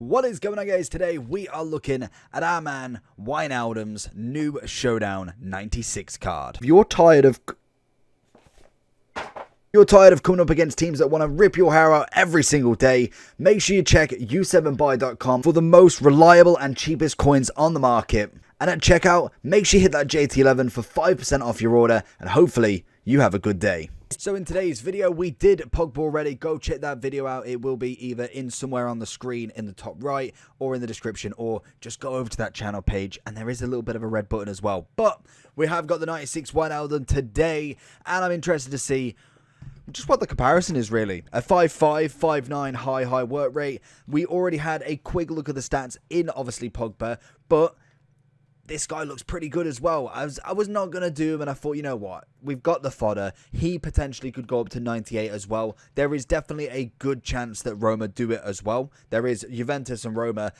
What is going on, guys? Today we are looking at our man Wijnaldum's new Showdown 96 card. If you're tired of coming up against teams that want to rip your hair out every single day, make sure you check u7buy.com for the most reliable and cheapest coins on the market. And at checkout, make sure you hit that JT11 for 5% off your order, and hopefully you have a good day. So in today's video, we did Pogba already. Go check that video out. It will be either in somewhere on the screen in the top right or in the description, or just go over to that channel page and there is a little bit of a red button as well. But we have got the 96 Wijnaldum today, and I'm interested to see just what the comparison is really. A 5'5", 5'9", high work rate. We already had a quick look at the stats in obviously Pogba, but this guy looks pretty good as well. I was not going to do him, and I thought, you know what? We've got the fodder. He potentially could go up to 98 as well. There is definitely a good chance that Roma do it as well. There is Juventus and Roma.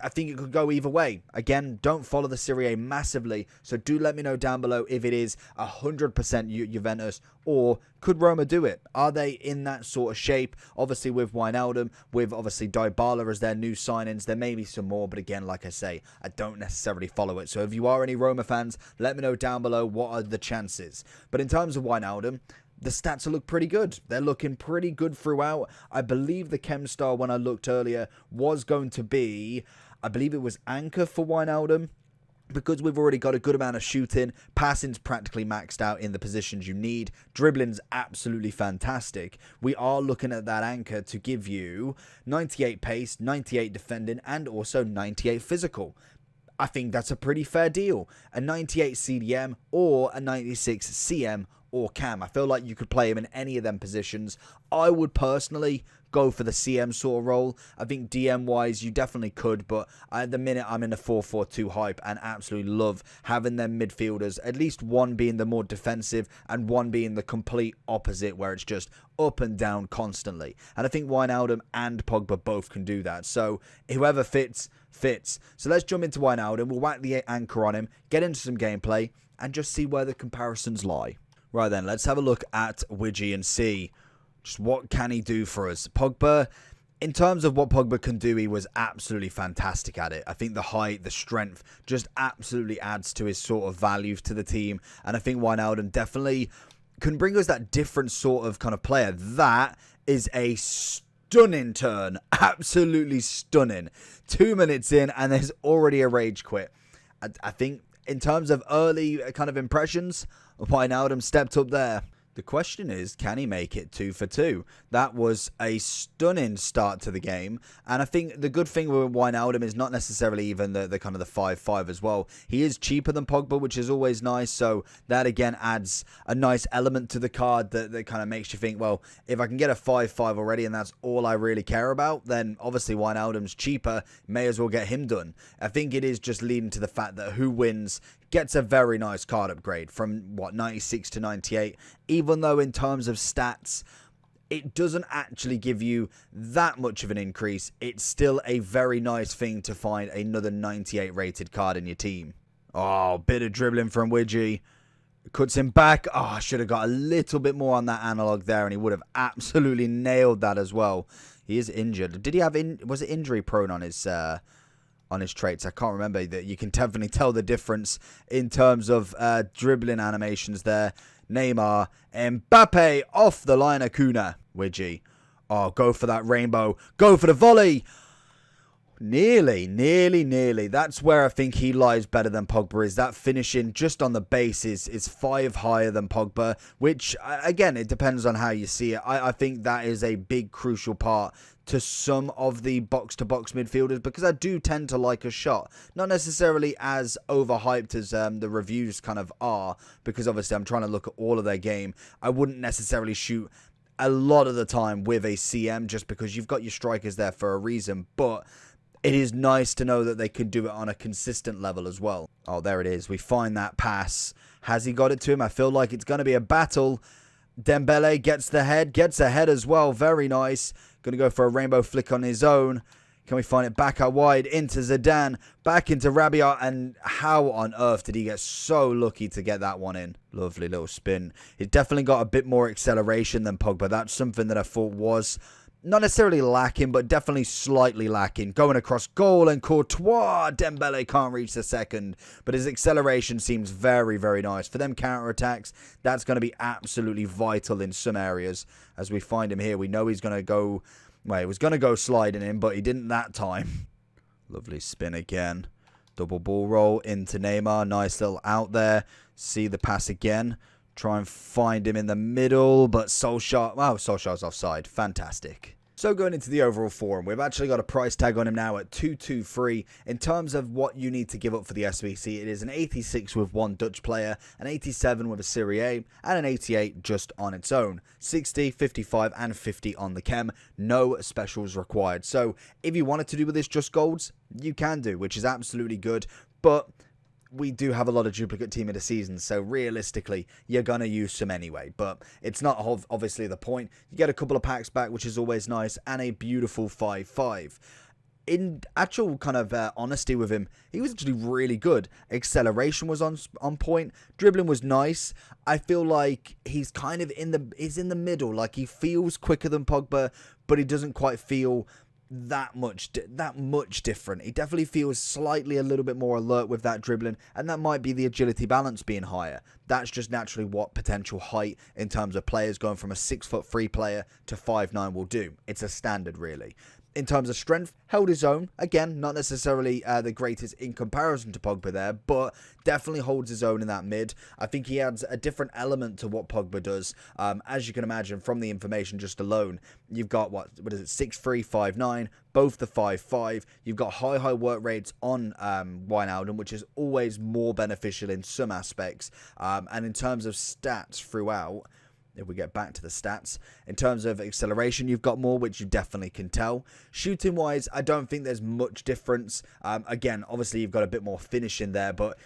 I think it could go either way. Again, don't follow the Serie A massively, so do let me know down below if it is 100% Juventus, or could Roma do it? Are they in that sort of shape? Obviously with Wijnaldum, with obviously Dybala as their new signings, there may be some more, but again, like I say, I don't necessarily follow it. So if you are any Roma fans, let me know down below what are the chances. But in terms of Wijnaldum, the stats look pretty good. They're looking pretty good throughout. I believe the Chem Star, when I looked earlier, was going to be, I believe it was Anchor for Wijnaldum, because we've already got a good amount of shooting. Passing's practically maxed out in the positions you need. Dribbling's absolutely fantastic. We are looking at that Anchor to give you 98 pace, 98 defending, and also 98 physical. I think that's a pretty fair deal. A 98 CDM or a 96 CM or Cam. I feel like you could play him in any of them positions. I would personally go for the CM sort of role. I think DM wise you definitely could, but at the minute I'm in a 4-4-2 hype and absolutely love having them midfielders, at least one being the more defensive and one being the complete opposite, where it's just up and down constantly. And I think Wijnaldum and Pogba both can do that, so whoever fits. So let's jump into Wijnaldum. We'll whack the anchor on him, get into some gameplay, and just see where the comparisons lie. Right then, let's have a look at Wiggy and see just what can he do for us. Pogba, in terms of what Pogba can do, he was absolutely fantastic at it. I think the height, the strength, just absolutely adds to his sort of value to the team. And I think Wijnaldum definitely can bring us that different sort of kind of player. That is a stunning turn. Absolutely stunning. 2 minutes in and there's already a rage quit. I think in terms of early kind of impressions, Wijnaldum stepped up there. The question is, can he make it 2 for 2? That was a stunning start to the game. And I think the good thing with Wijnaldum is not necessarily even the kind of the 5-5 as well. He is cheaper than Pogba, which is always nice. So that again adds a nice element to the card that kind of makes you think, well, if I can get a 5-5 already and that's all I really care about, then obviously Wijnaldum's cheaper. May as well get him done. I think it is just leading to the fact that who wins gets a very nice card upgrade from, what, 96 to 98. Even though in terms of stats, it doesn't actually give you that much of an increase, it's still a very nice thing to find another 98 rated card in your team. Oh, bit of dribbling from Wiggy. Cuts him back. Oh, I should have got a little bit more on that analog there, and he would have absolutely nailed that as well. He is injured. Did he have, was it injury prone on his traits? I can't remember. That you can definitely tell the difference in terms of dribbling animations there. Neymar, Mbappe off the line, Acuna. Wiggy. Oh, go for that rainbow. Go for the volley. Nearly. That's where I think he lies better than Pogba, is that finishing just on the base is 5 higher than Pogba, which, again, it depends on how you see it. I think that is a big, crucial part to some of the box-to-box midfielders, because I do tend to like a shot. Not necessarily as overhyped as the reviews kind of are, because obviously I'm trying to look at all of their game. I wouldn't necessarily shoot a lot of the time with a CM, just because you've got your strikers there for a reason, but it is nice to know that they can do it on a consistent level as well. Oh, there it is. We find that pass. Has he got it to him? I feel like it's going to be a battle. Dembele gets the head, gets ahead as well. Very nice. Going to go for a rainbow flick on his own. Can we find it back out wide into Zidane, back into Rabiot, and how on earth did he get so lucky to get that one in? Lovely little spin. He's definitely got a bit more acceleration than Pogba. That's something that I thought was not necessarily lacking, but definitely slightly lacking. Going across goal and Courtois, Dembele can't reach the second, but his acceleration seems very, very nice. For them counter-attacks, that's going to be absolutely vital in some areas. As we find him here, we know he's going to go, well, he was going to go sliding in, but he didn't that time. Lovely spin again. Double ball roll into Neymar. Nice little out there. See the pass again. Try and find him in the middle, but Solskjaer, wow, Solskjaer's offside. Fantastic. So going into the overall form, we've actually got a price tag on him now at 223. In terms of what you need to give up for the SBC, it is an 86 with one Dutch player, an 87 with a Serie A, and an 88 just on its own. 60, 55, and 50 on the chem. No specials required. So if you wanted to do with this just golds, you can do, which is absolutely good. But we do have a lot of duplicate team of the season, so realistically, you're going to use some anyway. But it's not obviously the point. You get a couple of packs back, which is always nice, and a beautiful 5-5. In actual kind of honesty with him, he was actually really good. Acceleration was on point. Dribbling was nice. I feel like he's kind of in the middle. Like, he feels quicker than Pogba, but he doesn't quite feel that much different. He definitely feels slightly a little bit more alert with that dribbling, and that might be the agility balance being higher. That's just naturally what potential height in terms of players going from a 6'3" player to 5'9" will do. It's a standard, really. In terms of strength, held his own. Again, not necessarily the greatest in comparison to Pogba there, but definitely holds his own in that mid. I think he adds a different element to what Pogba does. As you can imagine from the information just alone, you've got, what is it, 6'3", 5'9", both the 5'5". You've got high work rates on Wijnaldum, which is always more beneficial in some aspects. And in terms of stats throughout, if we get back to the stats, in terms of acceleration, you've got more, which you definitely can tell. Shooting wise, I don't think there's much difference. Again, obviously you've got a bit more finish in there, but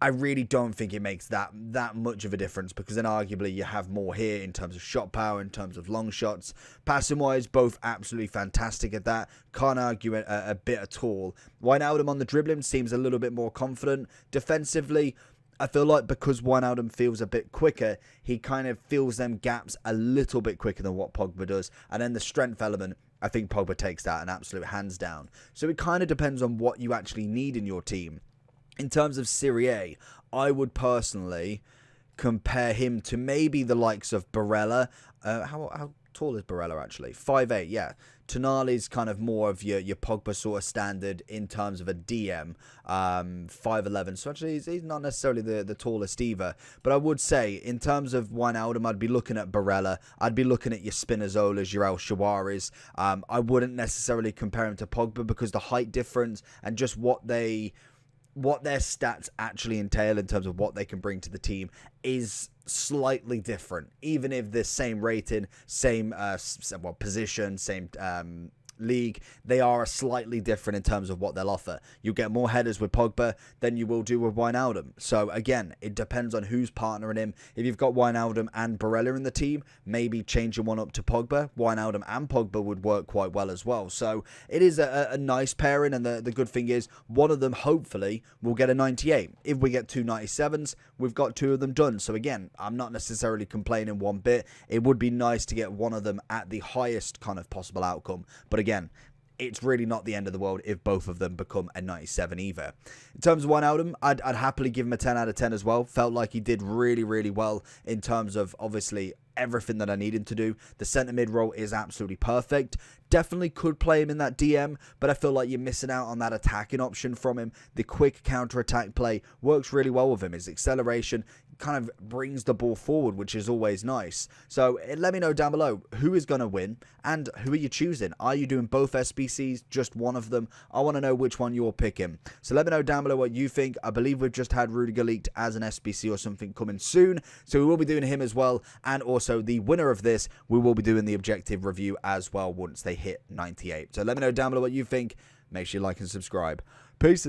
I really don't think it makes that much of a difference, because then arguably you have more here in terms of shot power, in terms of long shots. Passing wise, both absolutely fantastic at that. Can't argue a bit at all. Wijnaldum on the dribbling seems a little bit more confident. Defensively, I feel like because Wijnaldum feels a bit quicker, he kind of fills them gaps a little bit quicker than what Pogba does. And then the strength element, I think Pogba takes that an absolute hands down. So it kind of depends on what you actually need in your team. In terms of Serie A, I would personally compare him to maybe the likes of Barella. How tall is Barella actually? 5'8", yeah. Tonali's kind of more of your Pogba sort of standard in terms of a DM, 5'11". So actually he's not necessarily the tallest either. But I would say in terms of Wijnaldum, I'd be looking at Barella. I'd be looking at your Spinazzolas, your El Shawaris. I wouldn't necessarily compare him to Pogba, because the height difference and just what their stats actually entail in terms of what they can bring to the team is slightly different. Even if the same rating, same position, same league, they are slightly different in terms of what they'll offer. You get more headers with Pogba than you will do with Wijnaldum. So again, it depends on who's partnering him. If you've got Wijnaldum and Barella in the team, maybe changing one up to Pogba. Wijnaldum and Pogba would work quite well as well. So it is a nice pairing, and the good thing is one of them hopefully will get a 98. If we get two 97s, we've got two of them done. So again, I'm not necessarily complaining one bit. It would be nice to get one of them at the highest kind of possible outcome. But again, it's really not the end of the world if both of them become a 97 either. In terms of Wijnaldum, I'd happily give him a 10 out of 10 as well. Felt like he did really, really well in terms of obviously everything that I need him to do. The centre mid role is absolutely perfect. Definitely could play him in that DM, but I feel like you're missing out on that attacking option from him. The quick counter-attack play works really well with him. His acceleration kind of brings the ball forward, which is always nice. So let me know down below who is going to win and who are you choosing. Are you doing both SBCs, just one of them? I want to know which one you're picking. So let me know down below what you think. I believe we've just had Rudiger leaked as an SBC or something coming soon, so we will be doing him as well. And also the winner of this, we will be doing the objective review as well once they hit 98. So let me know down below what you think. Make sure you like and subscribe. Peace.